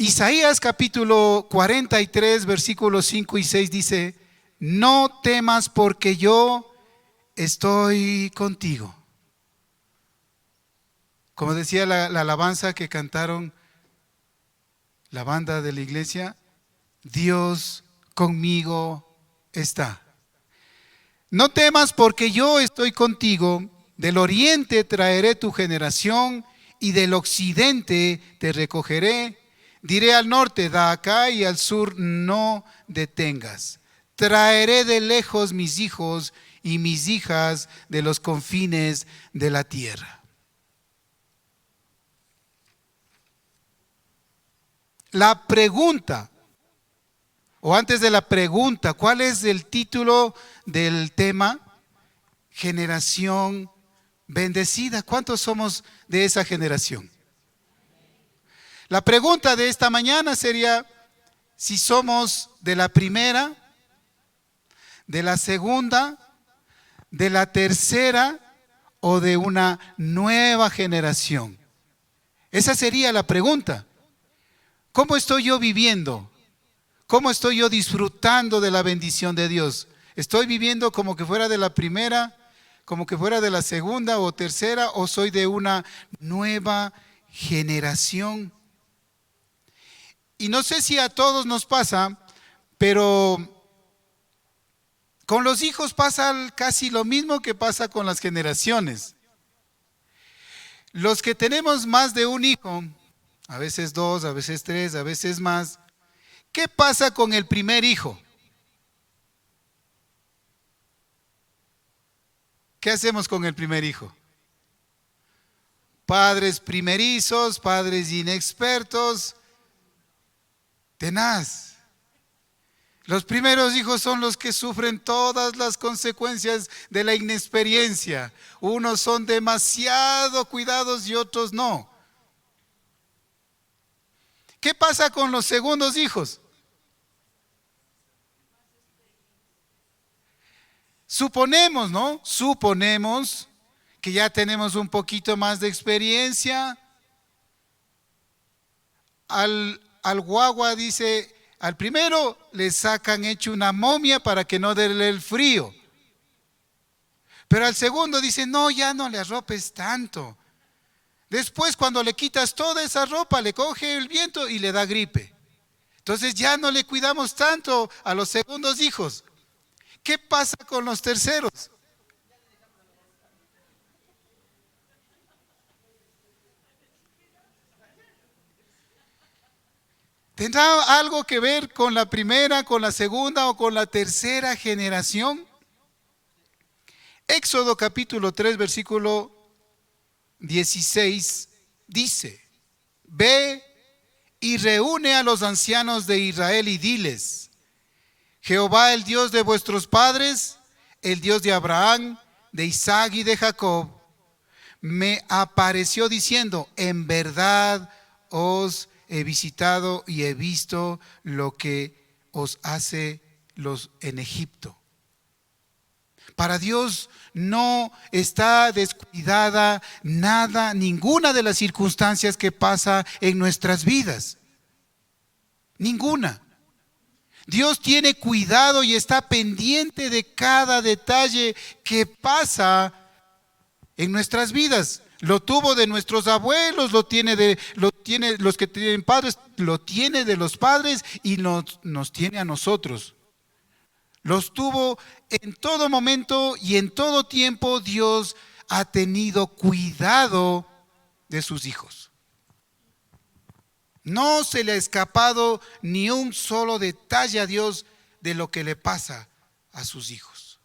Isaías capítulo 43, versículos 5 y 6 dice: no temas porque yo estoy contigo. Como decía la alabanza que cantaron la banda de la iglesia, Dios conmigo está. No temas porque yo estoy contigo, del oriente traeré tu generación y del occidente te recogeré. Diré al norte, da acá, y al sur, no detengas. Traeré de lejos mis hijos y mis hijas de los confines de la tierra. La pregunta, o antes de la pregunta, ¿cuál es el título del tema? Generación bendecida. ¿Cuántos somos de esa generación? La pregunta de esta mañana sería si somos de la primera, de la segunda, de la tercera o de una nueva generación. Esa sería la pregunta. ¿Cómo estoy yo viviendo? ¿Cómo estoy yo disfrutando de la bendición de Dios? ¿Estoy viviendo como que fuera de la primera, como que fuera de la segunda o tercera, o soy de una nueva generación? Y no sé si a todos nos pasa, pero con los hijos pasa casi lo mismo que pasa con las generaciones. Los que tenemos más de un hijo, a veces dos, a veces tres, a veces más, ¿qué pasa con el primer hijo? ¿Qué hacemos con el primer hijo? Padres primerizos, padres inexpertos, tenaz. Los primeros hijos son los que sufren todas las consecuencias de la inexperiencia. Unos son demasiado cuidados y otros no. ¿Qué pasa con los segundos hijos? Suponemos, ¿no? Suponemos que ya tenemos un poquito más de experiencia. Al guagua dice, al primero le sacan hecho una momia para que no déle el frío. Pero al segundo dice, no, ya no le arropes tanto. Después, cuando le quitas toda esa ropa, le coge el viento y le da gripe. Entonces ya no le cuidamos tanto a los segundos hijos. ¿Qué pasa con los terceros? ¿Tendrá algo que ver con la primera, con la segunda o con la tercera generación? Éxodo capítulo 3, versículo 16 dice: ve y reúne a los ancianos de Israel y diles: Jehová, el Dios de vuestros padres, el Dios de Abraham, de Isaac y de Jacob, me apareció diciendo: en verdad os he visitado y he visto lo que os hace los en Egipto. Para Dios no está descuidada nada, ninguna de las circunstancias que pasa en nuestras vidas. Ninguna. Dios tiene cuidado y está pendiente de cada detalle que pasa en nuestras vidas. Lo tuvo de nuestros abuelos, lo tiene los que tienen padres, lo tiene de los padres y nos tiene a nosotros. Los tuvo en todo momento y en todo tiempo. Dios ha tenido cuidado de sus hijos. No se le ha escapado ni un solo detalle a Dios de lo que le pasa a sus hijos.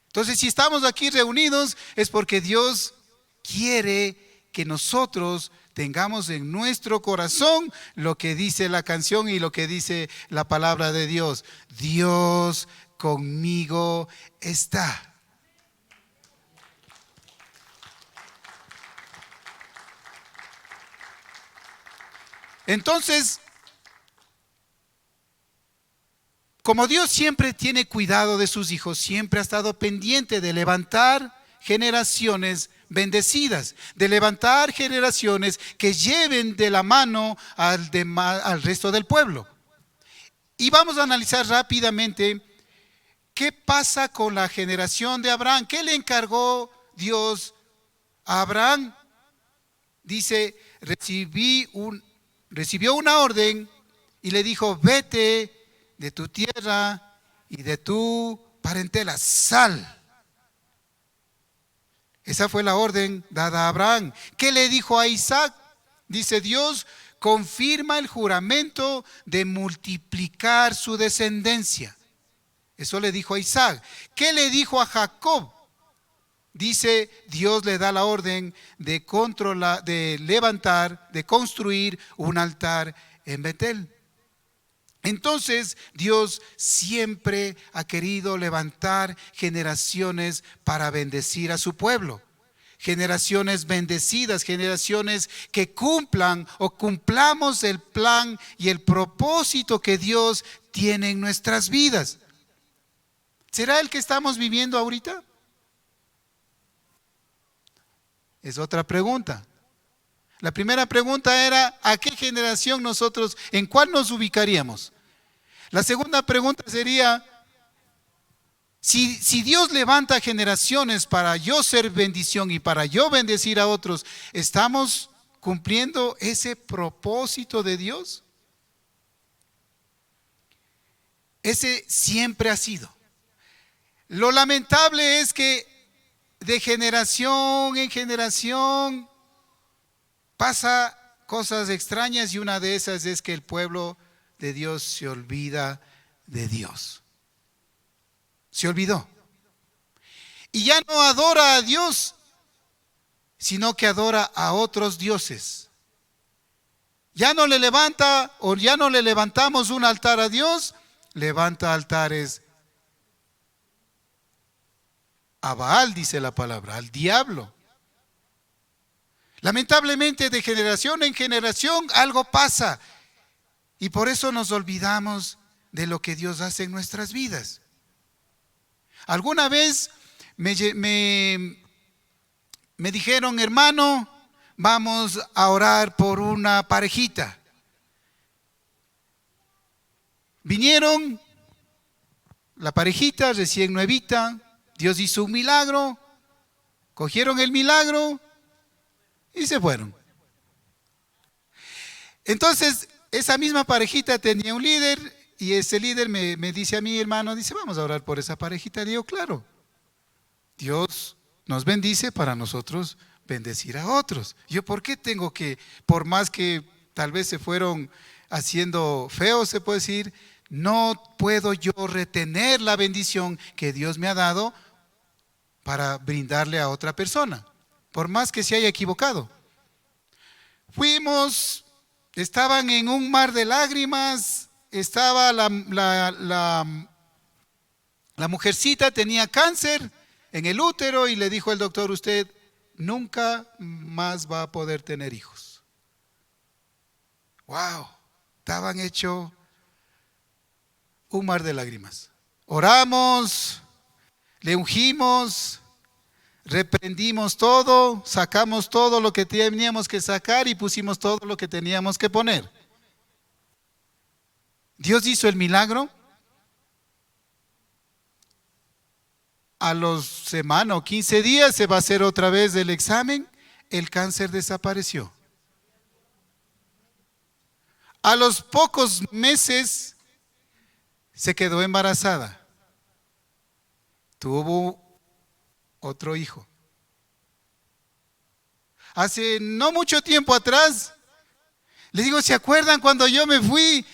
Entonces, si estamos aquí reunidos es porque Dios quiere que nosotros tengamos en nuestro corazón lo que dice la canción y lo que dice la palabra de Dios. Dios conmigo está. Entonces, como Dios siempre tiene cuidado de sus hijos, siempre ha estado pendiente de levantar generaciones bendecidas, de levantar generaciones que lleven de la mano al resto del pueblo. Y vamos a analizar rápidamente qué pasa con la generación de Abraham. ¿Qué le encargó Dios a Abraham? Dice, recibió una orden y le dijo, vete de tu tierra y de tu parentela, sal. Esa fue la orden dada a Abraham. ¿Qué le dijo a Isaac? Dice, Dios confirma el juramento de multiplicar su descendencia. Eso le dijo a Isaac. ¿Qué le dijo a Jacob? Dice, Dios le da la orden de controlar, de levantar, de construir un altar en Betel. Entonces, Dios siempre ha querido levantar generaciones para bendecir a su pueblo. Generaciones bendecidas, generaciones que cumplan o cumplamos el plan y el propósito que Dios tiene en nuestras vidas. ¿Será el que estamos viviendo ahorita? Es otra pregunta. La primera pregunta era, ¿a qué generación nosotros, en cuál nos ubicaríamos? La segunda pregunta sería, si Dios levanta generaciones para yo ser bendición y para yo bendecir a otros, ¿estamos cumpliendo ese propósito de Dios? Ese siempre ha sido. Lo lamentable es que de generación en generación pasa cosas extrañas y una de esas es que el pueblo de Dios se olvida de Dios. Se olvidó. Y ya no adora a Dios, sino que adora a otros dioses. Ya no le levanta o ya no le levantamos un altar a Dios, levanta altares a Baal, dice la palabra, al diablo. Lamentablemente de generación en generación algo pasa y por eso nos olvidamos de lo que Dios hace en nuestras vidas. Alguna vez me dijeron, hermano, vamos a orar por una parejita. Vinieron la parejita recién nuevita, Dios hizo un milagro, cogieron el milagro y se fueron. Entonces, esa misma parejita tenía un líder y ese líder me dice a mí, hermano, dice, vamos a orar por esa parejita. Digo, claro, Dios nos bendice para nosotros bendecir a otros. Yo, ¿por qué tengo que, por más que tal vez se fueron haciendo feos, se puede decir, no puedo yo retener la bendición que Dios me ha dado para brindarle a otra persona, por más que se haya equivocado? Fuimos, estaban en un mar de lágrimas, estaba la mujercita, tenía cáncer en el útero y le dijo el doctor, usted nunca más va a poder tener hijos. Wow, estaban hecho un mar de lágrimas. Oramos, le ungimos, reprendimos todo, sacamos todo lo que teníamos que sacar y pusimos todo lo que teníamos que poner. Dios hizo el milagro. A los semanas o 15 días se va a hacer otra vez el examen, el cáncer desapareció. A los pocos meses se quedó embarazada. Tuvo otro hijo. Hace no mucho tiempo atrás, les digo, ¿se acuerdan cuando yo me fui?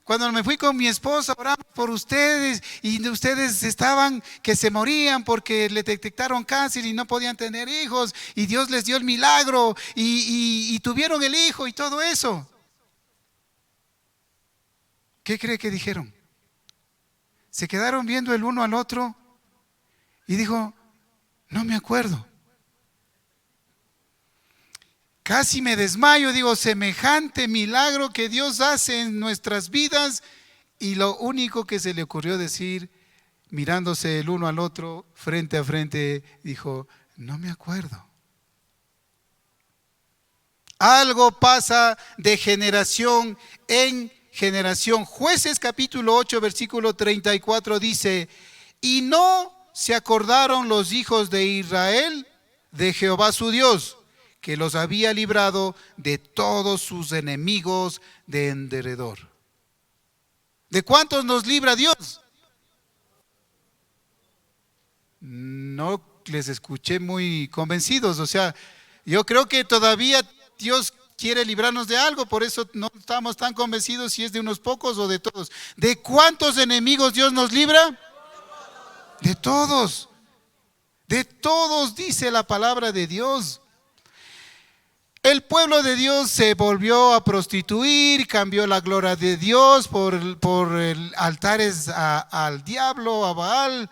Cuando me fui con mi esposa, oramos por ustedes y ustedes estaban que se morían porque le detectaron cáncer y no podían tener hijos y Dios les dio el milagro y tuvieron el hijo y todo eso. ¿Qué cree que dijeron? Se quedaron viendo el uno al otro y dijo, no me acuerdo. Casi me desmayo, digo, semejante milagro que Dios hace en nuestras vidas y lo único que se le ocurrió decir, mirándose el uno al otro, frente a frente, dijo, no me acuerdo. Algo pasa de generación en generación. Jueces capítulo 8, versículo 34 dice, y no se acordaron los hijos de Israel de Jehová su Dios, que los había librado de todos sus enemigos de en derredor. ¿De cuántos nos libra Dios? No les escuché muy convencidos. O sea, yo creo que todavía Dios quiere librarnos de algo, por eso no estamos tan convencidos si es de unos pocos o de todos. ¿De cuántos enemigos Dios nos libra? De todos. De todos, dice la palabra de Dios. El pueblo de Dios se volvió a prostituir, cambió la gloria de Dios por altares al diablo, a Baal.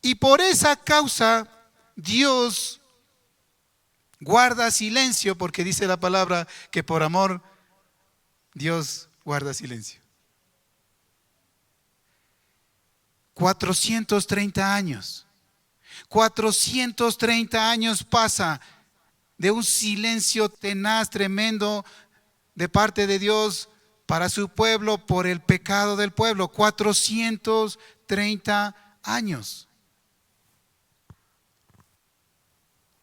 Y por esa causa Dios guarda silencio, porque dice la palabra que por amor Dios guarda silencio. 430 años. 430 años pasa de un silencio tenaz, tremendo de parte de Dios para su pueblo por el pecado del pueblo. 430 años.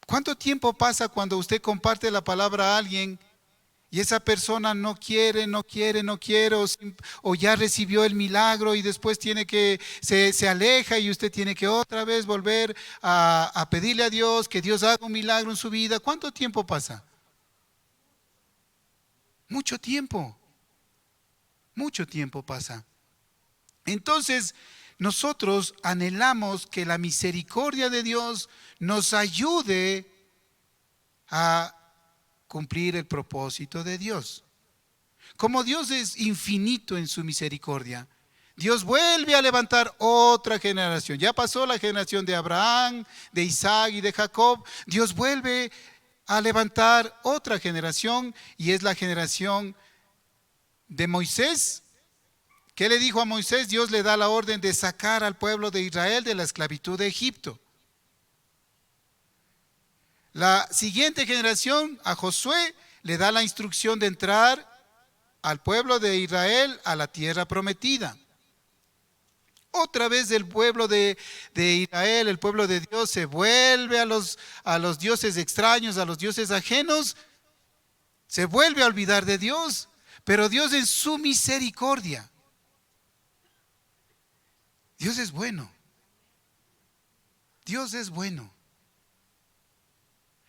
¿Cuánto tiempo pasa cuando usted comparte la palabra a alguien y esa persona no quiere, o ya recibió el milagro y después se aleja y usted tiene que otra vez volver a pedirle a Dios que Dios haga un milagro en su vida? ¿Cuánto tiempo pasa? Mucho tiempo pasa. Entonces, nosotros anhelamos que la misericordia de Dios nos ayude a cumplir el propósito de Dios. Como Dios es infinito en su misericordia, Dios vuelve a levantar otra generación. Ya pasó la generación de Abraham, de Isaac y de Jacob. Dios vuelve a levantar otra generación y es la generación de Moisés. ¿Qué le dijo a Moisés? Dios le da la orden de sacar al pueblo de Israel de la esclavitud de Egipto. La siguiente generación, a Josué, le da la instrucción de entrar al pueblo de Israel a la tierra prometida. Otra vez el pueblo de Israel, el pueblo de Dios, se vuelve a los dioses extraños, a los dioses ajenos, se vuelve a olvidar de Dios, pero Dios en su misericordia. Dios es bueno. Dios es bueno.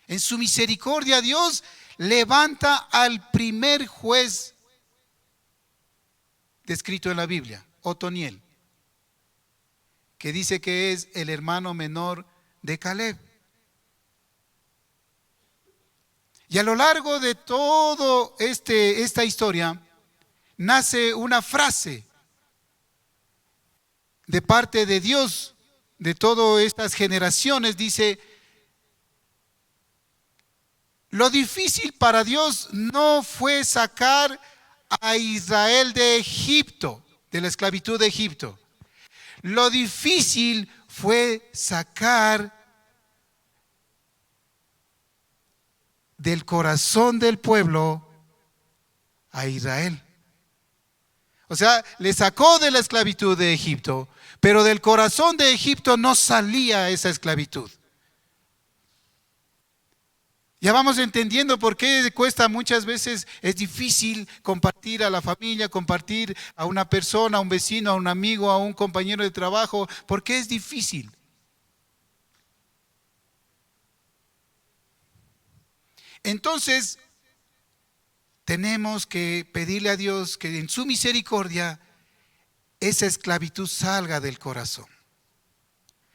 En su misericordia Dios levanta al primer juez descrito en la Biblia, Otoniel, que dice que es el hermano menor de Caleb. Y a lo largo de todo esta historia nace una frase de parte de Dios, de todas estas generaciones. Dice: lo difícil para Dios no fue sacar a Israel de Egipto, de la esclavitud de Egipto. Lo difícil fue sacar del corazón del pueblo a Israel. O sea, le sacó de la esclavitud de Egipto, pero del corazón de Egipto no salía esa esclavitud. Ya vamos entendiendo por qué cuesta muchas veces, es difícil compartir a la familia, compartir a una persona, a un vecino, a un amigo, a un compañero de trabajo. ¿Por qué es difícil? Entonces, tenemos que pedirle a Dios que en su misericordia esa esclavitud salga del corazón.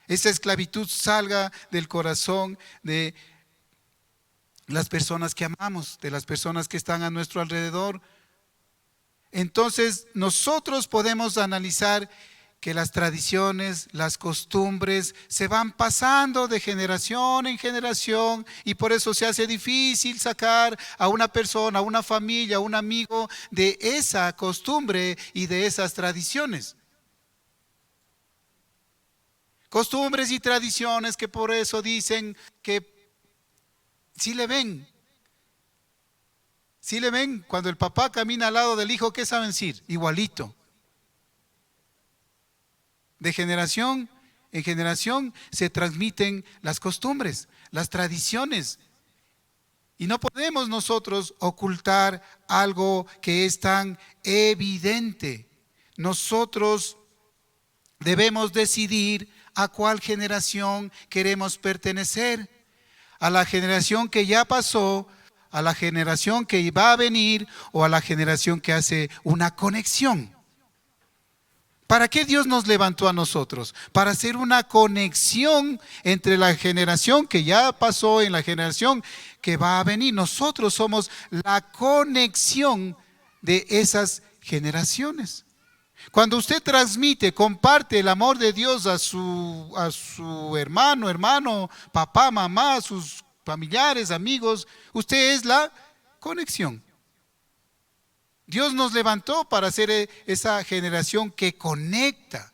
Esa esclavitud salga del corazón de las personas que amamos, de las personas que están a nuestro alrededor. Entonces nosotros podemos analizar que las tradiciones, las costumbres se van pasando de generación en generación y por eso se hace difícil sacar a una persona, a una familia, a un amigo de esa costumbre y de esas tradiciones. Costumbres y tradiciones que por eso dicen que si le ven ¿Sí le ven? Cuando el papá camina al lado del hijo, ¿qué saben decir? Igualito. De generación en generación se transmiten las costumbres, las tradiciones. Y no podemos nosotros ocultar algo que es tan evidente. Nosotros debemos decidir a cuál generación queremos pertenecer. A la generación que ya pasó, a la generación que va a venir o a la generación que hace una conexión. ¿Para qué Dios nos levantó a nosotros? Para hacer una conexión entre la generación que ya pasó y la generación que va a venir. Nosotros somos la conexión de esas generaciones. Cuando usted transmite, comparte el amor de Dios a su hermano, papá, mamá, a sus familiares, amigos, usted es la conexión. Dios nos levantó para ser esa generación que conecta,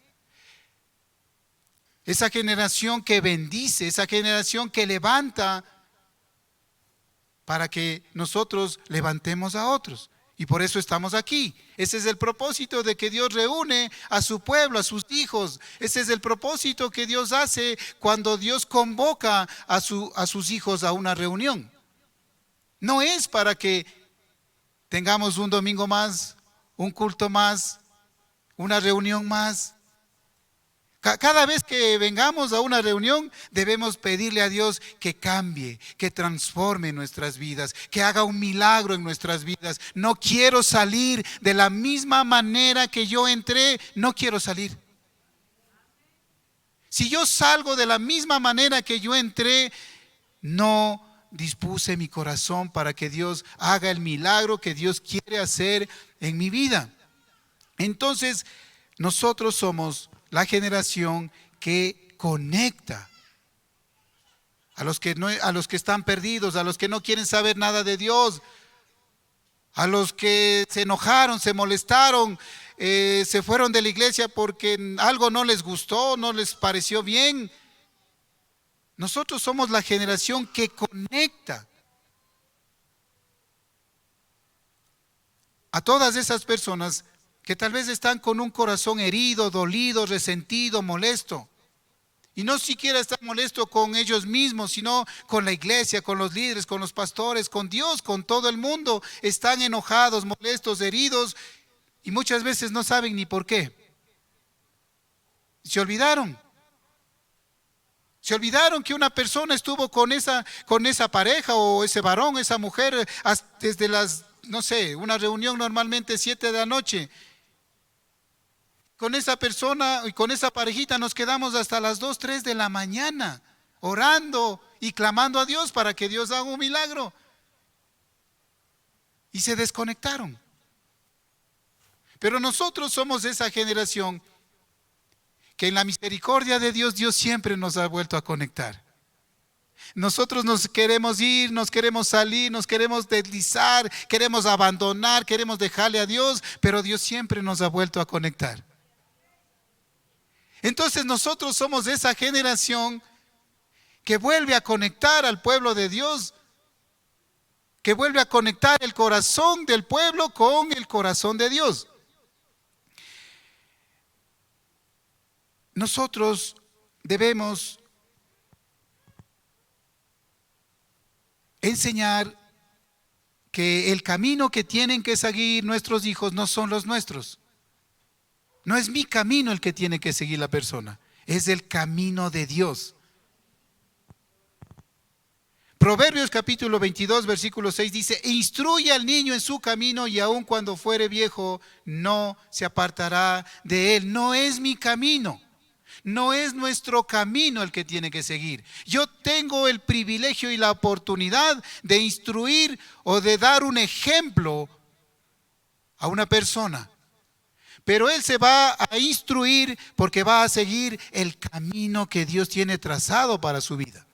esa generación que bendice, esa generación que levanta para que nosotros levantemos a otros. Y por eso estamos aquí. Ese es el propósito de que Dios reúne a su pueblo, a sus hijos. Ese es el propósito que Dios hace cuando Dios convoca a sus hijos a una reunión. No es para que tengamos un domingo más, un culto más, una reunión más. Cada vez que vengamos a una reunión debemos pedirle a Dios que cambie, que transforme nuestras vidas, que haga un milagro en nuestras vidas. No quiero salir de la misma manera que yo entré, no quiero salir. Si yo salgo de la misma manera que yo entré, no dispuse mi corazón para que Dios haga el milagro que Dios quiere hacer en mi vida. Entonces, nosotros somos la generación que conecta a los que están perdidos, a los que no quieren saber nada de Dios, a los que se enojaron, se molestaron, se fueron de la iglesia porque algo no les gustó, no les pareció bien. Nosotros somos la generación que conecta a todas esas personas que tal vez están con un corazón herido, dolido, resentido, molesto. Y no siquiera están molesto con ellos mismos, sino con la iglesia, con los líderes, con los pastores, con Dios, con todo el mundo. Están enojados, molestos, heridos y muchas veces no saben ni por qué. Se olvidaron. Se olvidaron que una persona estuvo con esa pareja o ese varón, esa mujer, desde las, no sé, una reunión normalmente 7 de la noche. Con esa persona y con esa parejita nos quedamos hasta las 2, 3 de la mañana, orando y clamando a Dios para que Dios haga un milagro. Y se desconectaron. Pero nosotros somos esa generación que en la misericordia de Dios, Dios siempre nos ha vuelto a conectar. Nosotros nos queremos ir, nos queremos salir, nos queremos deslizar, queremos abandonar, queremos dejarle a Dios, pero Dios siempre nos ha vuelto a conectar. Entonces nosotros somos esa generación que vuelve a conectar al pueblo de Dios, que vuelve a conectar el corazón del pueblo con el corazón de Dios. Nosotros debemos enseñar que el camino que tienen que seguir nuestros hijos no son los nuestros. No es mi camino el que tiene que seguir la persona, es el camino de Dios. Proverbios capítulo 22, versículo 6 dice: instruye al niño en su camino y aun cuando fuere viejo no se apartará de él. No es mi camino. No es nuestro camino el que tiene que seguir. Yo tengo el privilegio y la oportunidad de instruir o de dar un ejemplo a una persona. Pero él se va a instruir porque va a seguir el camino que Dios tiene trazado para su vida.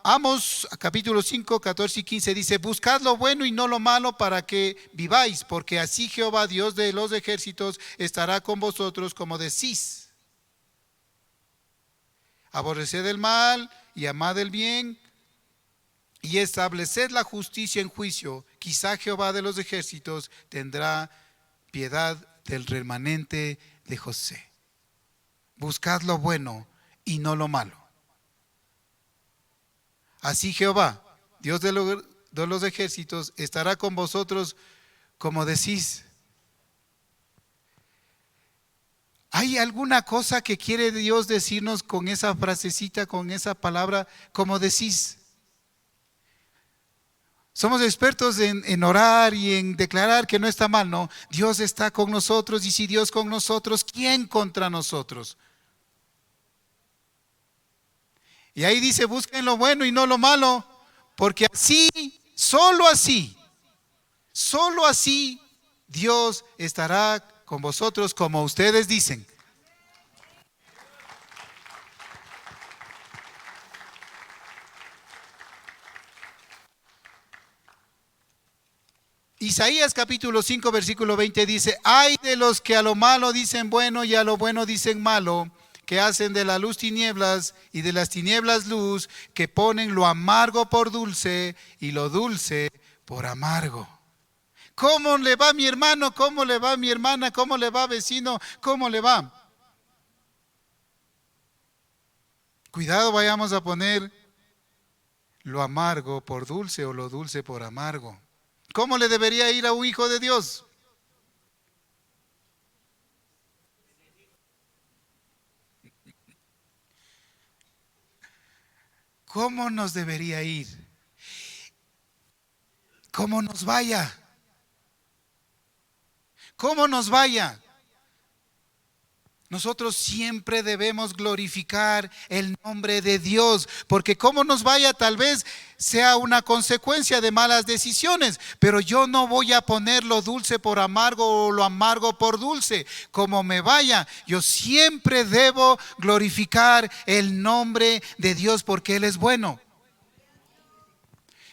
Amos capítulo 5, 14 y 15 dice: buscad lo bueno y no lo malo para que viváis, porque así Jehová Dios de los ejércitos estará con vosotros como decís. Aborreced el mal y amad el bien y estableced la justicia en juicio, quizá Jehová de los ejércitos tendrá piedad del remanente de José. Buscad lo bueno y no lo malo. Así Jehová, Dios de los ejércitos, estará con vosotros como decís. ¿Hay alguna cosa que quiere Dios decirnos con esa frasecita, con esa palabra, como decís? Somos expertos en orar y en declarar que no está mal, ¿no? Dios está con nosotros, y si Dios con nosotros, ¿quién contra nosotros? Y ahí dice, busquen lo bueno y no lo malo, porque así, solo así, Dios estará con vosotros como ustedes dicen. Isaías capítulo 5 versículo 20 dice, ay de los que a lo malo dicen bueno y a lo bueno dicen malo, que hacen de la luz tinieblas y de las tinieblas luz, que ponen lo amargo por dulce y lo dulce por amargo. ¿Cómo le va mi hermano? ¿Cómo le va mi hermana? ¿Cómo le va vecino? ¿Cómo le va? Cuidado, vayamos a poner lo amargo por dulce o lo dulce por amargo. ¿Cómo le debería ir a un hijo de Dios? ¿Cómo nos debería ir? ¿Cómo nos vaya? ¿Cómo nos vaya? Nosotros siempre debemos glorificar el nombre de Dios, porque como nos vaya tal vez sea una consecuencia de malas decisiones, pero yo no voy a poner lo dulce por amargo o lo amargo por dulce. Como me vaya, yo siempre debo glorificar el nombre de Dios porque Él es bueno.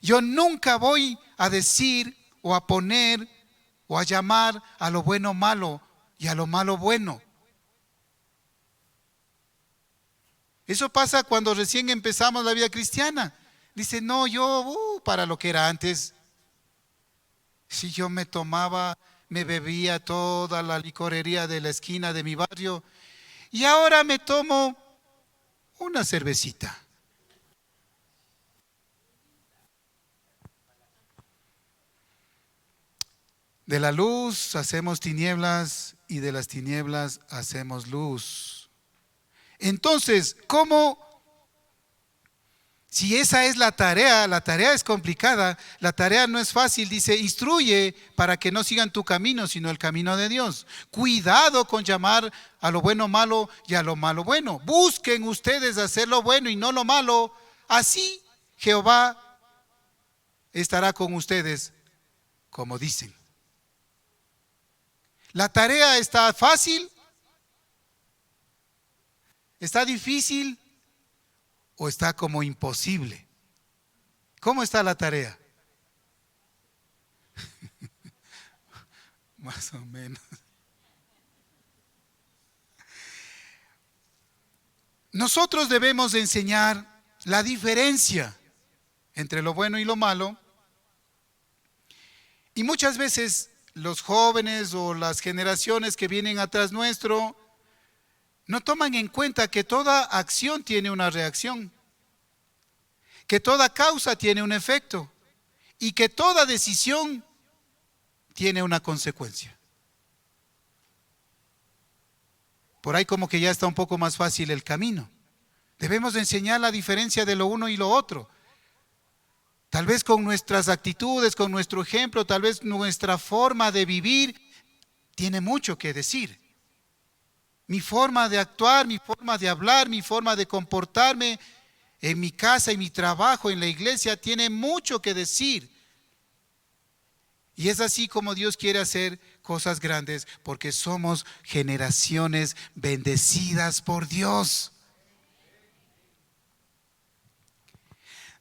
Yo nunca voy a decir o a poner o a llamar a lo bueno malo y a lo malo bueno. Eso pasa cuando recién empezamos la vida cristiana. Dice, no, yo, para lo que era antes, si yo me tomaba, me bebía toda la licorería de la esquina de mi barrio, y ahora me tomo una cervecita. De la luz hacemos tinieblas y de las tinieblas hacemos luz. Entonces, ¿cómo? Si esa es la tarea es complicada, la tarea no es fácil. Dice, instruye para que no sigan tu camino, sino el camino de Dios. Cuidado con llamar a lo bueno malo y a lo malo bueno. Busquen ustedes hacer lo bueno y no lo malo. Así Jehová estará con ustedes, como dicen. La tarea está fácil, está difícil o está como imposible. ¿Cómo está la tarea? Más o menos. Nosotros debemos enseñar la diferencia entre lo bueno y lo malo. Y muchas veces los jóvenes o las generaciones que vienen atrás nuestro no toman en cuenta que toda acción tiene una reacción, que toda causa tiene un efecto y que toda decisión tiene una consecuencia. Por ahí como que ya está un poco más fácil el camino. Debemos enseñar la diferencia de lo uno y lo otro. Tal vez con nuestras actitudes, con nuestro ejemplo, tal vez nuestra forma de vivir tiene mucho que decir. Mi forma de actuar, mi forma de hablar, mi forma de comportarme en mi casa, en mi trabajo, en la iglesia, tiene mucho que decir. Y es así como Dios quiere hacer cosas grandes, porque somos generaciones bendecidas por Dios.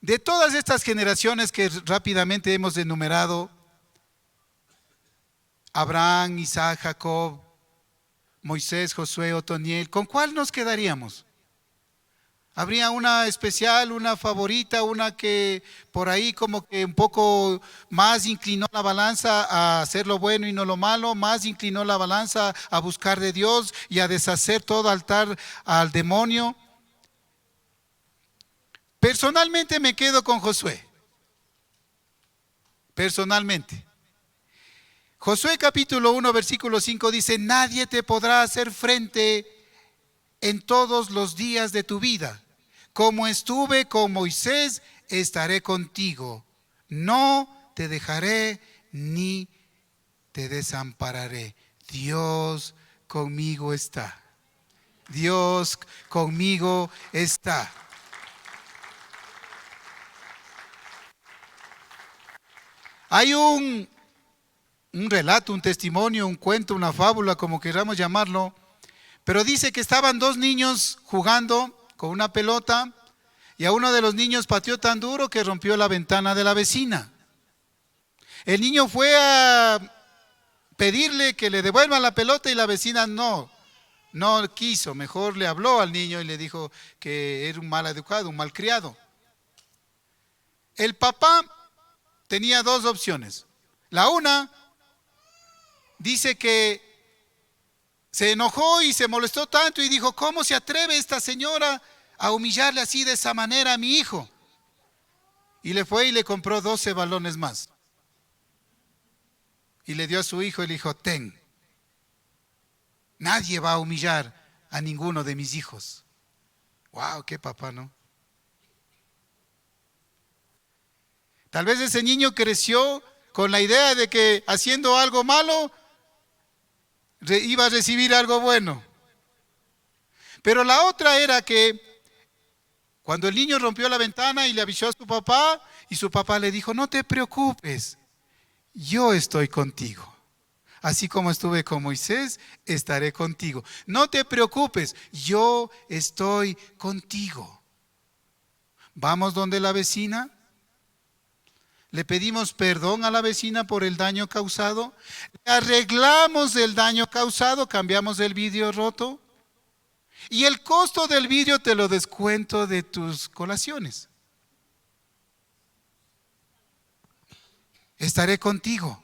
De todas estas generaciones que rápidamente hemos enumerado, Abraham, Isaac, Jacob, Moisés, Josué, Otoniel, ¿con cuál nos quedaríamos? ¿Habría una especial, una favorita, una que por ahí como que un poco más inclinó la balanza a hacer lo bueno y no lo malo, más inclinó la balanza a buscar de Dios y a deshacer todo altar al demonio? Personalmente me quedo con Josué. Personalmente. Josué capítulo 1 versículo 5 dice: nadie te podrá hacer frente en todos los días de tu vida. Como estuve con Moisés, estaré contigo. No te dejaré ni te desampararé. Dios conmigo está. Dios conmigo está. Hay un relato, un testimonio, un cuento, una fábula, como queramos llamarlo, pero dice que estaban dos niños jugando con una pelota y a uno de los niños pateó tan duro que rompió la ventana de la vecina. El niño fue a pedirle que le devuelvan la pelota y la vecina no quiso, mejor le habló al niño y le dijo que era un mal educado, un malcriado. El papá tenía dos opciones. La una dice que se enojó y se molestó tanto y dijo: ¿cómo se atreve esta señora a humillarle así de esa manera a mi hijo? Y le fue y le compró 12 balones más. Y le dio a su hijo y le dijo: ten, nadie va a humillar a ninguno de mis hijos. ¡Wow! ¡Qué papá!, ¿no? Tal vez ese niño creció con la idea de que haciendo algo malo iba a recibir algo bueno. Pero la otra era que cuando el niño rompió la ventana y le avisó a su papá, y su papá le dijo: no te preocupes, yo estoy contigo. Así como estuve con Moisés, estaré contigo. No te preocupes, yo estoy contigo. Vamos donde la vecina. Le pedimos perdón a la vecina por el daño causado. Le arreglamos el daño causado, cambiamos el vidrio roto. Y el costo del vidrio te lo descuento de tus colaciones. Estaré contigo,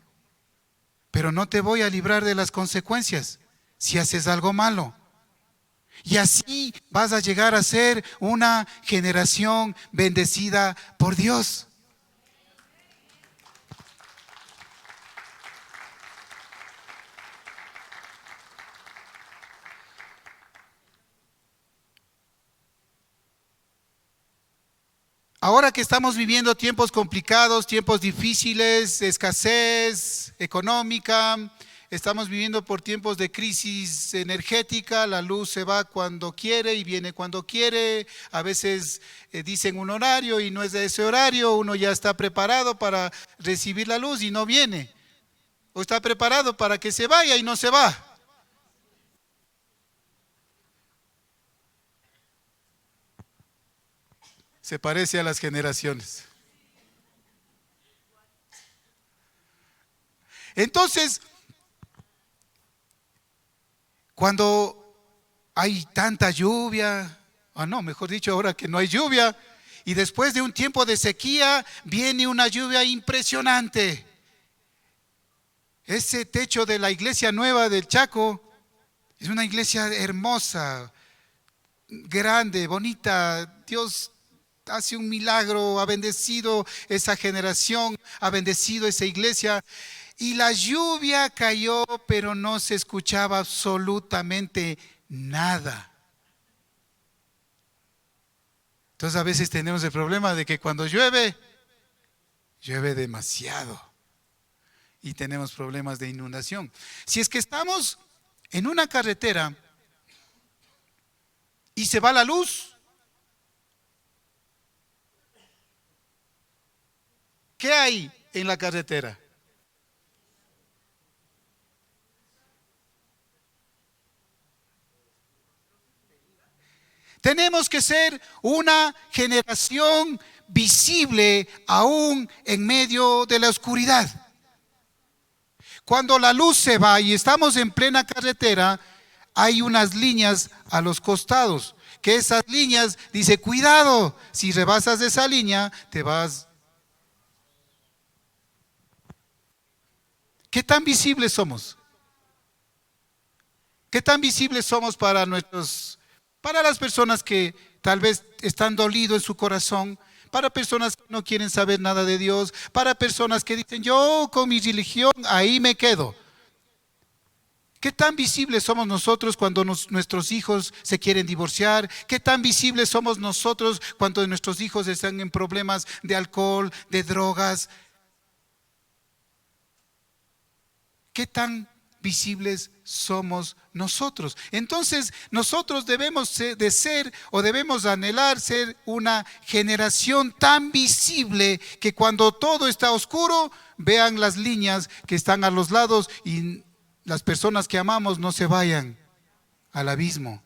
pero no te voy a librar de las consecuencias si haces algo malo. Y así vas a llegar a ser una generación bendecida por Dios. Ahora que estamos viviendo tiempos complicados, tiempos difíciles, escasez económica, estamos viviendo por tiempos de crisis energética, la luz se va cuando quiere y viene cuando quiere, a veces dicen un horario y no es de ese horario, uno ya está preparado para recibir la luz y no viene, o está preparado para que se vaya y no se va. Se parece a las generaciones. Entonces, cuando hay tanta lluvia, o no, mejor dicho, ahora que no hay lluvia, y después de un tiempo de sequía, viene una lluvia impresionante. Ese techo de la iglesia nueva del Chaco es una iglesia hermosa, grande, bonita. Dios hace un milagro, ha bendecido esa generación, ha bendecido esa iglesia. Y la lluvia cayó, pero no se escuchaba absolutamente nada. Entonces a veces tenemos el problema de que cuando llueve, llueve demasiado. Y tenemos problemas de inundación. Si es que estamos en una carretera y se va la luz, ¿qué hay en la carretera? Tenemos que ser una generación visible aún en medio de la oscuridad. Cuando la luz se va y estamos en plena carretera, hay unas líneas a los costados que esas líneas, dice, cuidado, si rebasas esa línea, te vas. ¿Qué tan visibles somos? ¿Qué tan visibles somos para las personas que tal vez están dolidos en su corazón, para personas que no quieren saber nada de Dios, para personas que dicen, yo con mi religión ahí me quedo? ¿Qué tan visibles somos nosotros cuando nuestros hijos se quieren divorciar? ¿Qué tan visibles somos nosotros cuando nuestros hijos están en problemas de alcohol, de drogas? ¿Qué tan visibles somos nosotros? Entonces, nosotros debemos de ser o debemos anhelar ser una generación tan visible que cuando todo está oscuro, vean las líneas que están a los lados y las personas que amamos no se vayan al abismo.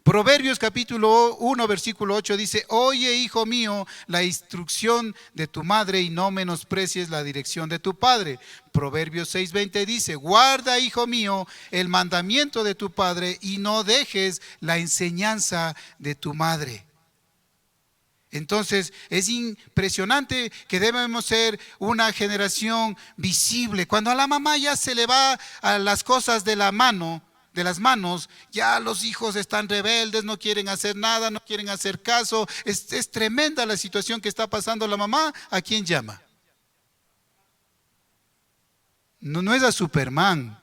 Proverbios capítulo 1 versículo 8 dice, oye, hijo mío, la instrucción de tu madre y no menosprecies la dirección de tu padre. Proverbios 6:20 dice, guarda, hijo mío, el mandamiento de tu padre y no dejes la enseñanza de tu madre. Entonces es impresionante que debemos ser una generación visible. Cuando a la mamá ya se le va a las cosas de las manos, ya los hijos están rebeldes, no quieren hacer nada, no quieren hacer caso. Es tremenda la situación que está pasando la mamá. ¿A quién llama? No es a Superman,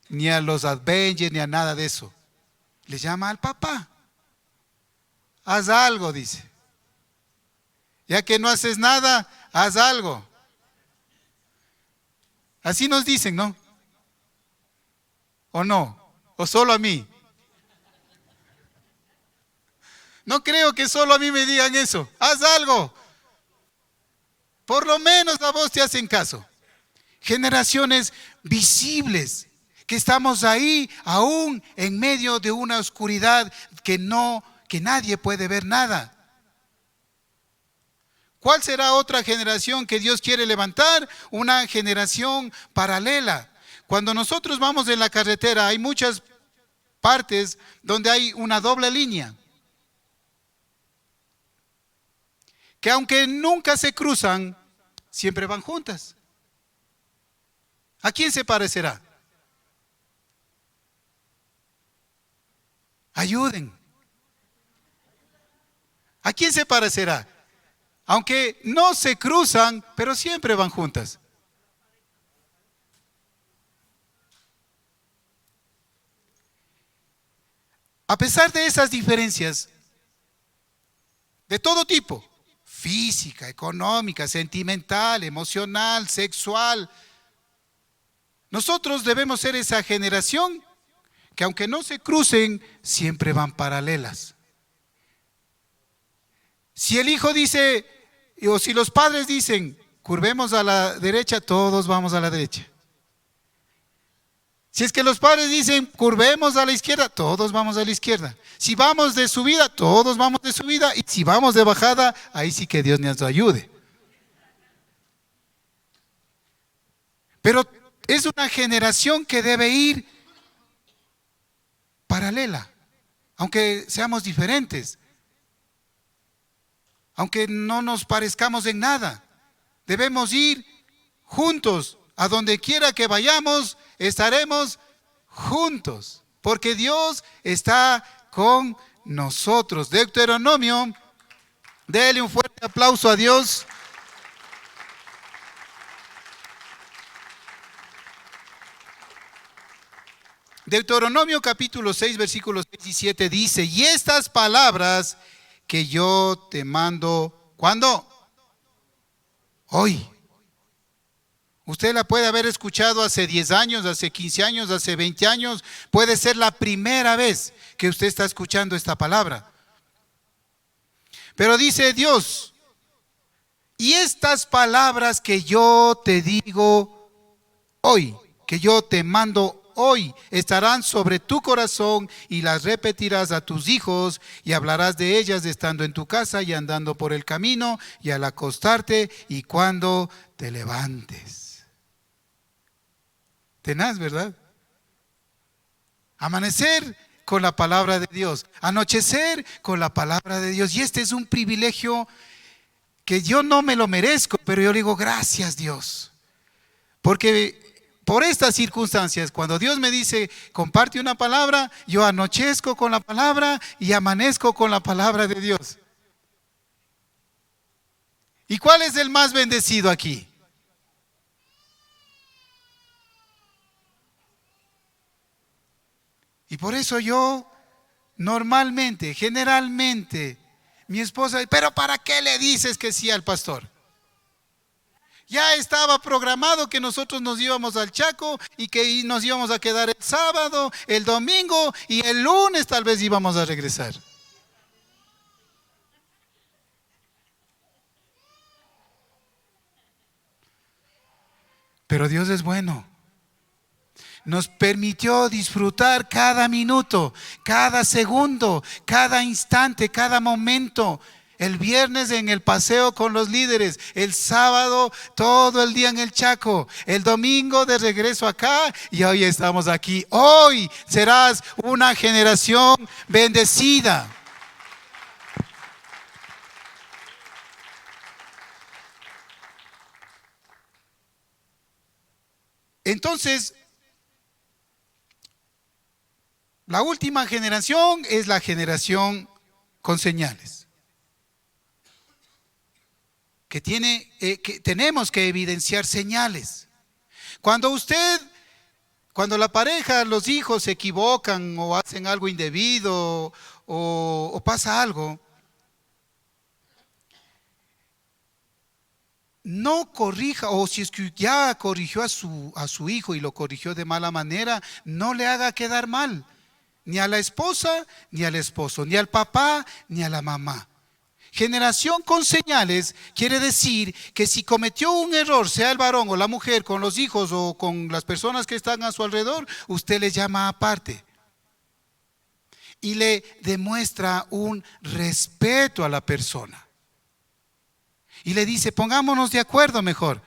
ni a los Avengers, ni a nada de eso. Le llama al papá. Haz algo, dice. Ya que no haces nada, haz algo. Así nos dicen, ¿no? ¿O no? ¿O solo a mí? No creo que solo a mí me digan eso. Haz algo. Por lo menos a vos te hacen caso. Generaciones visibles, que estamos ahí aún en medio de una oscuridad que nadie puede ver nada. ¿Cuál será otra generación que Dios quiere levantar? Una generación paralela. Cuando nosotros vamos en la carretera, hay muchas partes donde hay una doble línea, que aunque nunca se cruzan, siempre van juntas. ¿A quién se parecerá? Ayuden. ¿A quién se parecerá? Aunque no se cruzan, pero siempre van juntas. A pesar de esas diferencias, de todo tipo, física, económica, sentimental, emocional, sexual, nosotros debemos ser esa generación que aunque no se crucen, siempre van paralelas. Si el hijo dice, o si los padres dicen, curvemos a la derecha, todos vamos a la derecha. Si es que los padres dicen, curvemos a la izquierda, todos vamos a la izquierda. Si vamos de subida, todos vamos de subida. Y si vamos de bajada, ahí sí que Dios nos ayude. Pero es una generación que debe ir paralela, aunque seamos diferentes, aunque no nos parezcamos en nada. Debemos ir juntos. A donde quiera que vayamos, estaremos juntos, porque Dios está con nosotros. Deuteronomio, déle un fuerte aplauso a Dios. Deuteronomio capítulo 6, versículos 6 y 7 dice, y estas palabras que yo te mando, ¿cuándo? Hoy. Usted la puede haber escuchado hace 10 años, hace 15 años, hace 20 años. Puede ser la primera vez que usted está escuchando esta palabra. Pero dice Dios, y estas palabras que yo te digo hoy, que yo te mando hoy, estarán sobre tu corazón y las repetirás a tus hijos y hablarás de ellas estando en tu casa y andando por el camino y al acostarte y cuando te levantes. Tenaz, ¿verdad? Amanecer con la palabra de Dios, anochecer con la palabra de Dios. Y este es un privilegio que yo no me lo merezco, pero yo digo gracias Dios, porque por estas circunstancias, cuando Dios me dice comparte una palabra, yo anochezco con la palabra y amanezco con la palabra de Dios. ¿Y cuál es el más bendecido aquí? Y por eso yo normalmente, generalmente, mi esposa, pero ¿para qué le dices que sí al pastor? Ya estaba programado que nosotros nos íbamos al Chaco y que nos íbamos a quedar el sábado, el domingo y el lunes tal vez íbamos a regresar. Pero Dios es bueno. Nos permitió disfrutar cada minuto, cada segundo, cada instante, cada momento. El viernes en el paseo con los líderes, el sábado todo el día en el Chaco, el domingo de regreso acá y hoy estamos aquí. Hoy serás una generación bendecida. Entonces, la última generación es la generación con señales. Que tenemos que evidenciar señales. Cuando la pareja, los hijos se equivocan o hacen algo indebido o pasa algo, no corrija, o si es que ya corrigió a su hijo y lo corrigió de mala manera, no le haga quedar mal, ni a la esposa, ni al esposo, ni al papá, ni a la mamá. Generación con señales quiere decir que si cometió un error, sea el varón o la mujer, con los hijos o con las personas que están a su alrededor, usted le llama aparte y le demuestra un respeto a la persona. Y le dice, pongámonos de acuerdo mejor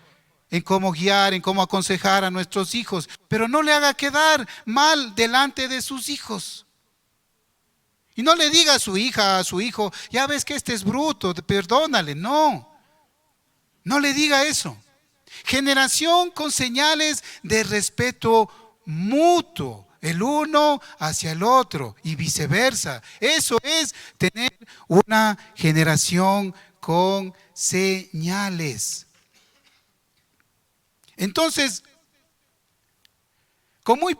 en cómo guiar, en cómo aconsejar a nuestros hijos, pero no le haga quedar mal delante de sus hijos. Y no le diga a su hija, a su hijo, ya ves que este es bruto, perdónale. No, no le diga eso. Generación con señales de respeto mutuo, el uno hacia el otro y viceversa. Eso es tener una generación con señales. Entonces, con muy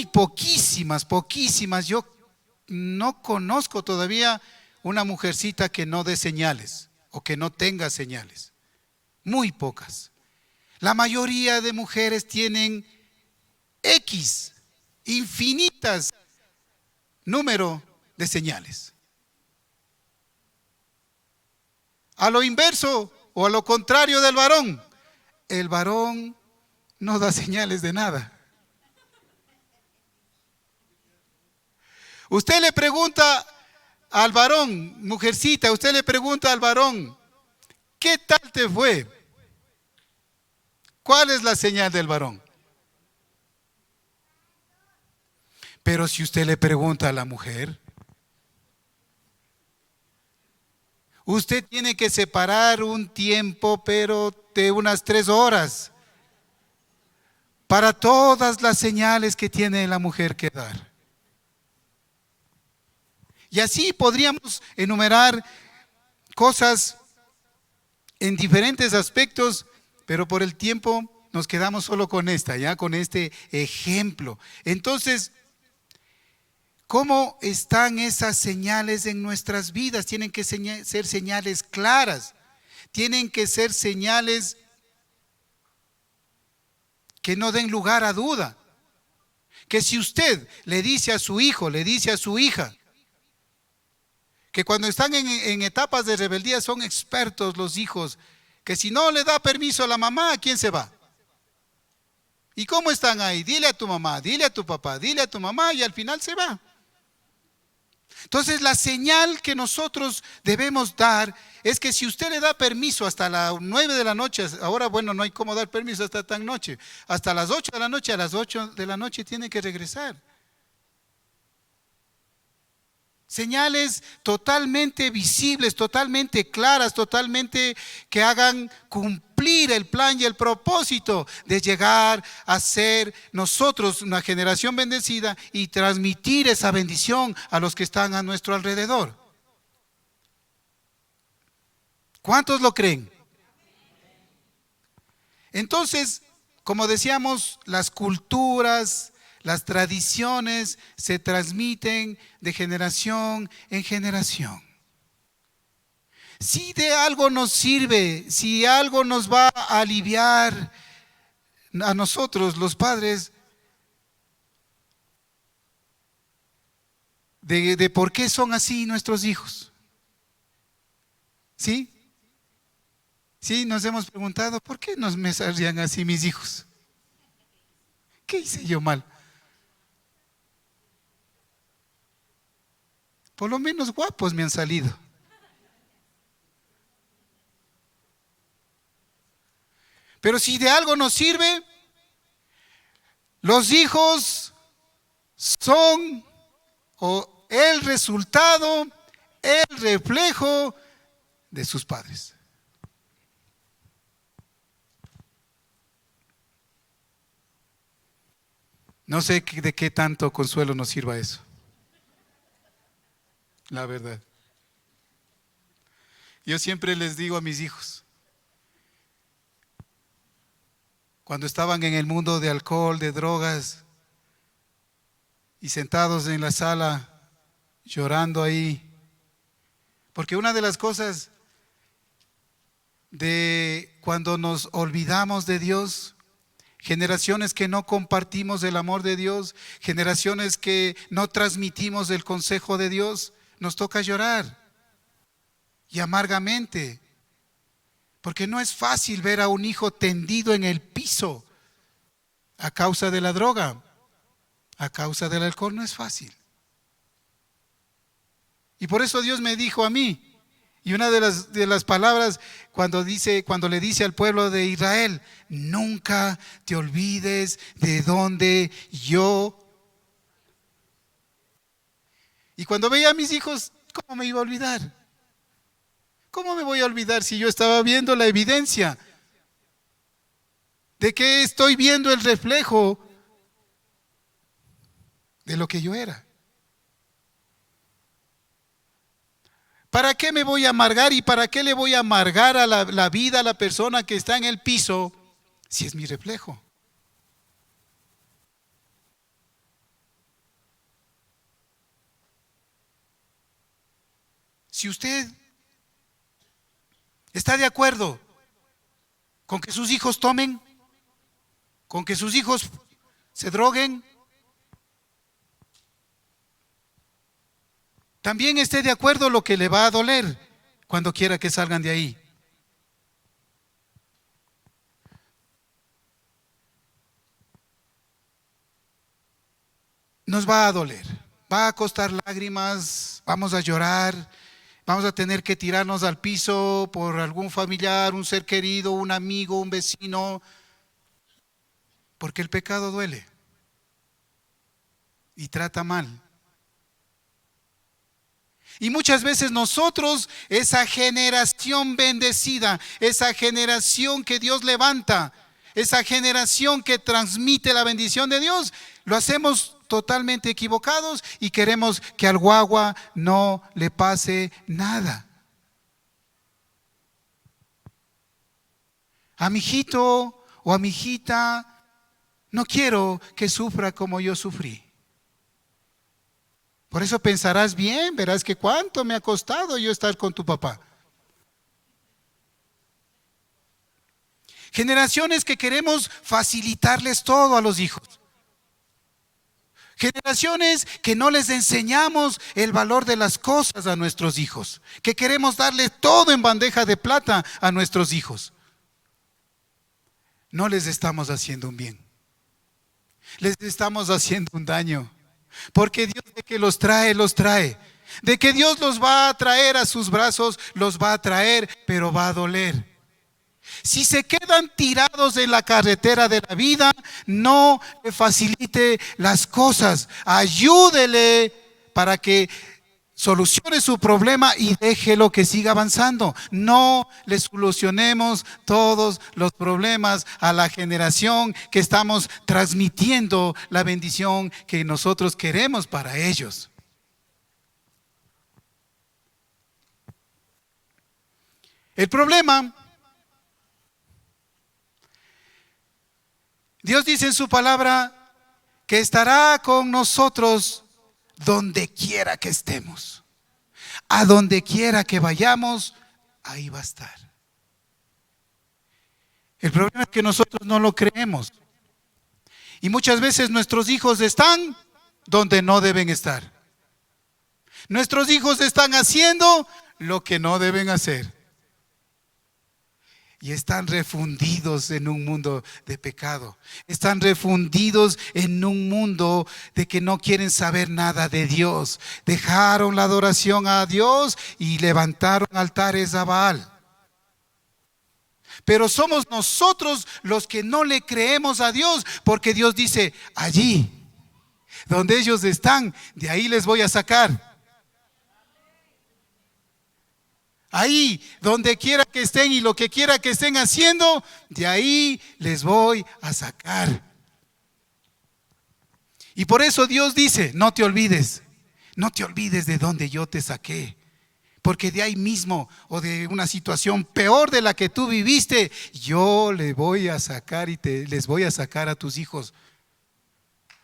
poquísimas, yo no conozco todavía una mujercita que no dé señales o que no tenga señales. Muy pocas. La mayoría de mujeres tienen infinitas número de señales. A lo inverso o a lo contrario del varón, el varón no da señales de nada. Usted le pregunta al varón, mujercita, usted le pregunta al varón, ¿qué tal te fue? ¿Cuál es la señal del varón? Pero si usted le pregunta a la mujer, usted tiene que separar un tiempo, pero de unas 3 horas, para todas las señales que tiene la mujer que dar. Y así podríamos enumerar cosas en diferentes aspectos, pero por el tiempo nos quedamos solo con con este ejemplo. Entonces, ¿cómo están esas señales en nuestras vidas? Tienen que ser señales claras, tienen que ser señales que no den lugar a duda. Que si usted le dice a su hijo, le dice a su hija, que cuando están en etapas de rebeldía son expertos los hijos, que si no le da permiso a la mamá, ¿a quién se va? ¿Y cómo están ahí? Dile a tu mamá, dile a tu papá, dile a tu mamá y al final se va. Entonces la señal que nosotros debemos dar es que si usted le da permiso hasta las 9 de la noche, ahora bueno, no hay cómo dar permiso hasta tan noche, hasta las 8 de la noche, a las 8 de la noche tiene que regresar. Señales totalmente visibles, totalmente claras, totalmente que hagan cumplir el plan y el propósito de llegar a ser nosotros una generación bendecida y transmitir esa bendición a los que están a nuestro alrededor. ¿Cuántos lo creen? Entonces, como decíamos, las culturas, las tradiciones se transmiten de generación en generación. Si de algo nos sirve, si algo nos va a aliviar a nosotros, los padres, de por qué son así nuestros hijos. ¿Sí? Sí, nos hemos preguntado, ¿por qué me salían así mis hijos? ¿Qué hice yo mal? Por lo menos guapos me han salido. Pero si de algo nos sirve, los hijos son el resultado, el reflejo de sus padres. No sé de qué tanto consuelo nos sirva eso. La verdad. Yo siempre les digo a mis hijos, cuando estaban en el mundo de alcohol, de drogas, y sentados en la sala, llorando ahí, porque una de las cosas de cuando nos olvidamos de Dios, generaciones que no compartimos el amor de Dios, generaciones que no transmitimos el consejo de Dios, nos toca llorar y amargamente, porque no es fácil ver a un hijo tendido en el piso a causa de la droga, a causa del alcohol, no es fácil. Y por eso Dios me dijo a mí, y una de las palabras cuando le dice al pueblo de Israel, nunca te olvides de donde yo. Y cuando veía a mis hijos, ¿cómo me iba a olvidar? ¿Cómo me voy a olvidar si yo estaba viendo la evidencia de que estoy viendo el reflejo de lo que yo era? ¿Para qué me voy a amargar y para qué le voy a amargar a la vida a la persona que está en el piso si es mi reflejo? Si usted está de acuerdo con que sus hijos tomen, con que sus hijos se droguen, también esté de acuerdo lo que le va a doler cuando quiera que salgan de ahí. Nos va a doler, va a costar lágrimas, vamos a llorar, vamos a tener que tirarnos al piso por algún familiar, un ser querido, un amigo, un vecino, porque el pecado duele y trata mal. Y muchas veces nosotros, esa generación bendecida, esa generación que Dios levanta, esa generación que transmite la bendición de Dios, lo hacemos totalmente equivocados y queremos que al guagua no le pase nada. A mi hijito o a mi hijita, no quiero que sufra como yo sufrí. Por eso pensarás bien, verás que cuánto me ha costado yo estar con tu papá. Generaciones que queremos facilitarles todo a los hijos. Generaciones que no les enseñamos el valor de las cosas a nuestros hijos. Que queremos darles todo en bandeja de plata a nuestros hijos. No les estamos haciendo un bien. Les estamos haciendo un daño. Porque Dios de que los trae, los trae. De que Dios los va a traer a sus brazos, los va a traer, pero va a doler. Si se quedan tirados en la carretera de la vida, no le facilite las cosas. Ayúdele para que Solucione su problema y déjelo que siga avanzando. No le solucionemos todos los problemas a la generación que estamos transmitiendo la bendición que nosotros queremos para ellos. El problema, Dios dice en su palabra que estará con nosotros donde quiera que estemos. A donde quiera que vayamos, ahí va a estar. El problema es que nosotros no lo creemos. Y muchas veces nuestros hijos están donde no deben estar. Nuestros hijos están haciendo lo que no deben hacer. Y están refundidos en un mundo de pecado. Están refundidos en un mundo de que no quieren saber nada de Dios. Dejaron la adoración a Dios y levantaron altares a Baal. Pero somos nosotros los que no le creemos a Dios, porque Dios dice, allí donde ellos están, de ahí les voy a sacar. Ahí, donde quiera que estén y lo que quiera que estén haciendo, de ahí les voy a sacar. Y por eso Dios dice, no te olvides de donde yo te saqué. Porque de ahí mismo o de una situación peor de la que tú viviste, yo le voy a sacar y les voy a sacar a tus hijos.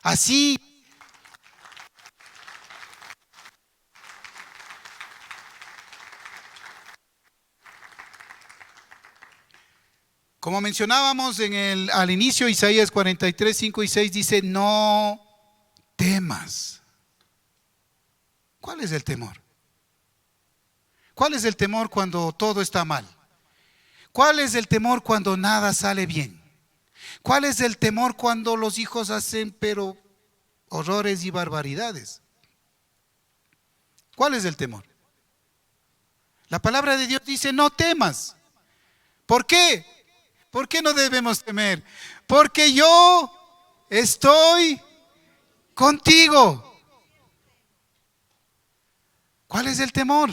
Así. Como mencionábamos al inicio, Isaías 43, 5 y 6 dice, no temas. ¿Cuál es el temor? ¿Cuál es el temor cuando todo está mal? ¿Cuál es el temor cuando nada sale bien? ¿Cuál es el temor cuando los hijos hacen pero horrores y barbaridades? ¿Cuál es el temor? La palabra de Dios dice, no temas. ¿Por qué? ¿Por qué no debemos temer? Porque yo estoy contigo. ¿Cuál es el temor?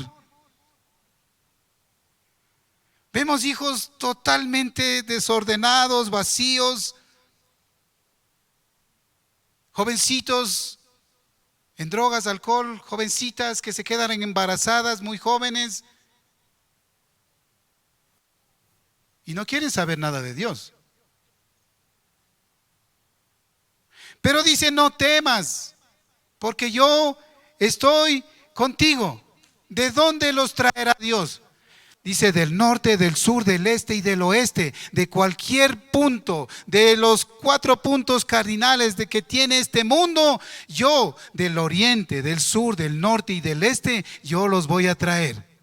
Vemos hijos totalmente desordenados, vacíos, jovencitos en drogas, alcohol, jovencitas que se quedan embarazadas muy jóvenes y no quieren saber nada de Dios. Pero dice, no temas, porque yo estoy contigo. ¿De dónde los traerá Dios? Dice, del norte, del sur, del este y del oeste, de cualquier punto, de los 4 puntos cardinales de que tiene este mundo, yo del oriente, del sur, del norte y del este, yo los voy a traer.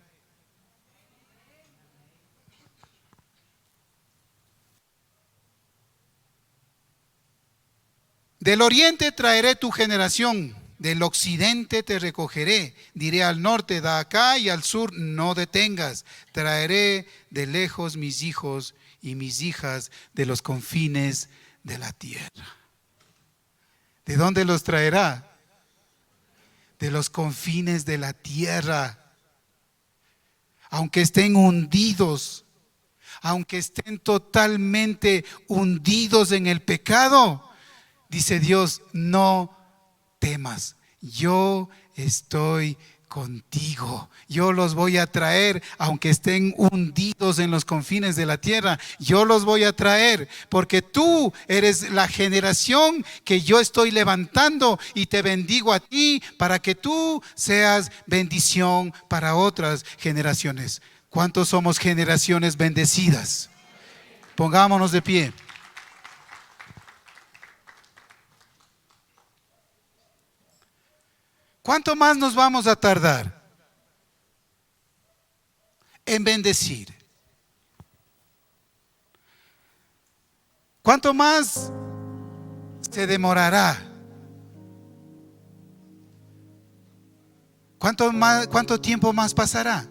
Del oriente traeré tu generación, del occidente te recogeré, diré al norte, da acá, y al sur, no detengas. Traeré de lejos mis hijos y mis hijas de los confines de la tierra. ¿De dónde los traerá? De los confines de la tierra. Aunque estén hundidos, aunque estén totalmente hundidos en el pecado, dice Dios, no temas, yo estoy contigo. Yo los voy a traer, aunque estén hundidos en los confines de la tierra. Yo los voy a traer, porque tú eres la generación que yo estoy levantando y te bendigo a ti para que tú seas bendición para otras generaciones. ¿Cuántos somos generaciones bendecidas? Pongámonos de pie. ¿Cuánto más nos vamos a tardar en bendecir? ¿Cuánto más se demorará? ¿Cuánto tiempo más pasará?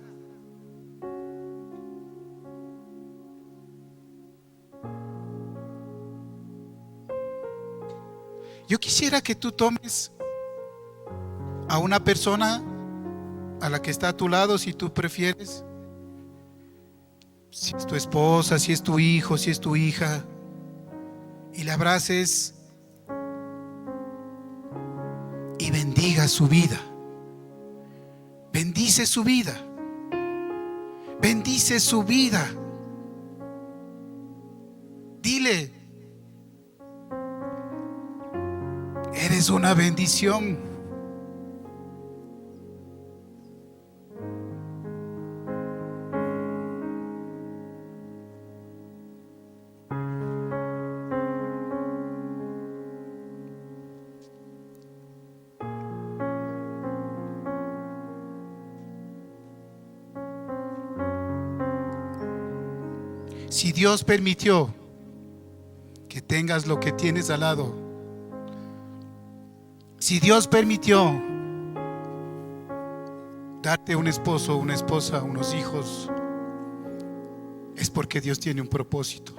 Yo quisiera que tú tomes a una persona a la que está a tu lado, si tú prefieres. Si es tu esposa, si es tu hijo, si es tu hija, y le abraces y bendiga su vida. Bendice su vida. Bendice su vida. Dile: eres una bendición. Si Dios permitió que tengas lo que tienes al lado, si Dios permitió darte un esposo, una esposa, unos hijos, es porque Dios tiene un propósito.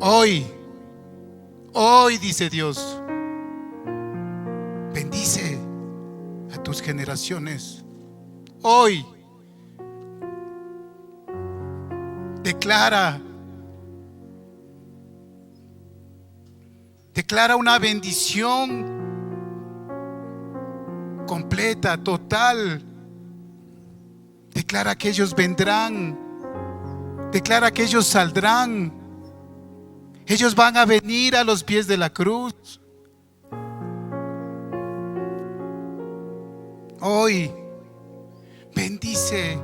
Hoy dice Dios, bendice a tus generaciones. Hoy declara una bendición completa, total. Declara que ellos vendrán. Declara que ellos saldrán. Ellos van a venir a los pies de la cruz. Hoy bendice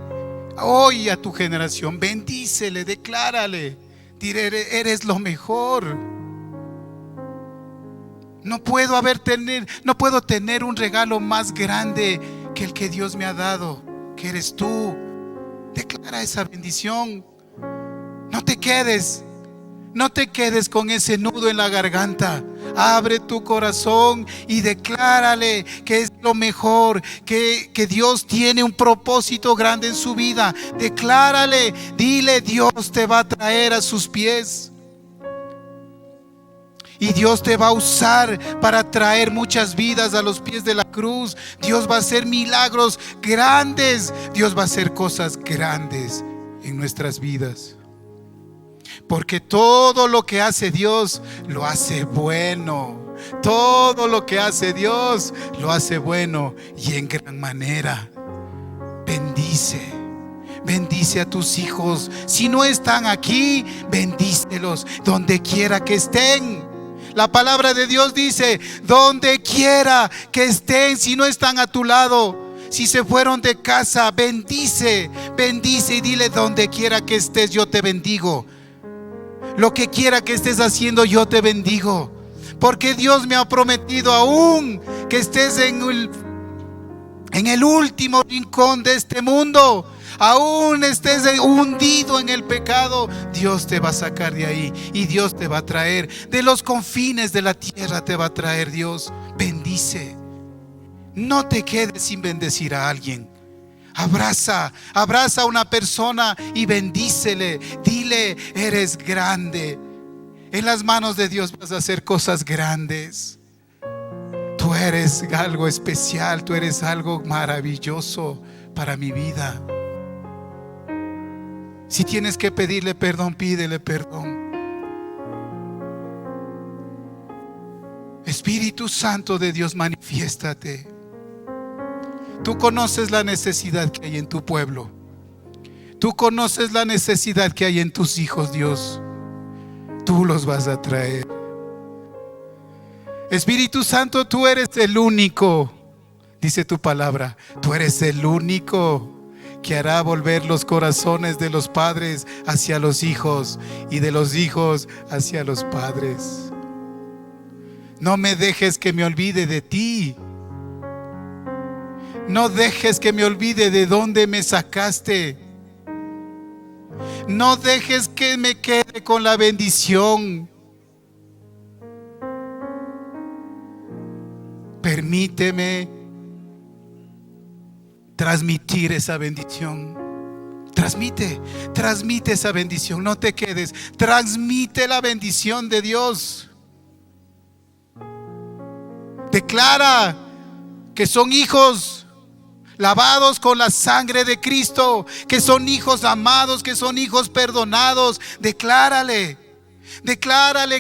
hoy a tu generación. Bendícele, declárale. Dile: eres lo mejor. No puedo tener un regalo más grande que el que Dios me ha dado, que eres tú. Declara esa bendición. No te quedes con ese nudo en la garganta. Abre tu corazón y declárale que es lo mejor, que Dios tiene un propósito grande en su vida. Declárale, dile: Dios te va a traer a sus pies. Y Dios te va a usar para traer muchas vidas a los pies de la cruz. Dios va a hacer milagros grandes. Dios va a hacer cosas grandes en nuestras vidas. Porque todo lo que hace Dios lo hace bueno. Todo lo que hace Dios lo hace bueno y en gran manera. Bendice a tus hijos. Si no están aquí, bendícelos donde quiera que estén. La palabra de Dios dice: donde quiera que estén, si no están a tu lado, si se fueron de casa, bendice y dile: donde quiera que estés, yo te bendigo. Lo que quiera que estés haciendo, yo te bendigo. Porque Dios me ha prometido, aún que estés en el último rincón de este mundo, aún estés hundido en el pecado, Dios te va a sacar de ahí y Dios te va a traer de los confines de la tierra. Te va a traer Dios. Bendice. No te quedes sin bendecir a alguien. Abraza a una persona y bendícele. Dile: eres grande. En las manos de Dios vas a hacer cosas grandes. Tú eres algo especial. Tú eres algo maravilloso para mi vida. Si tienes que pedirle perdón, pídele perdón. Espíritu Santo de Dios, manifiéstate. Tú conoces la necesidad que hay en tu pueblo. Tú conoces la necesidad que hay en tus hijos, Dios. Tú los vas a traer. Espíritu Santo, tú eres el único, dice tu palabra, tú eres el único que hará volver los corazones de los padres hacia los hijos y de los hijos hacia los padres. No me dejes que me olvide de ti. No dejes que me olvide de dónde me sacaste. No dejes que me quede con la bendición. Permíteme transmitir esa bendición. Transmite esa bendición. No te quedes. Transmite la bendición de Dios. Declara que son hijos lavados con la sangre de Cristo, que son hijos amados, que son hijos perdonados. Declárale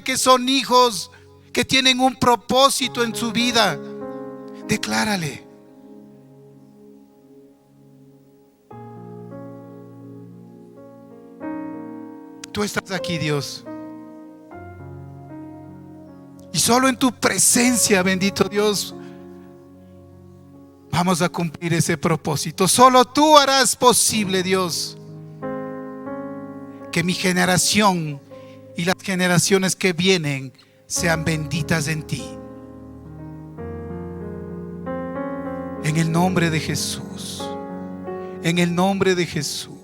que son hijos que tienen un propósito en su vida. Declárale. Tú estás aquí, Dios, y solo en tu presencia, bendito Dios, vamos a cumplir ese propósito. Solo tú harás posible, Dios, que mi generación y las generaciones que vienen sean benditas en ti. En el nombre de Jesús. En el nombre de Jesús.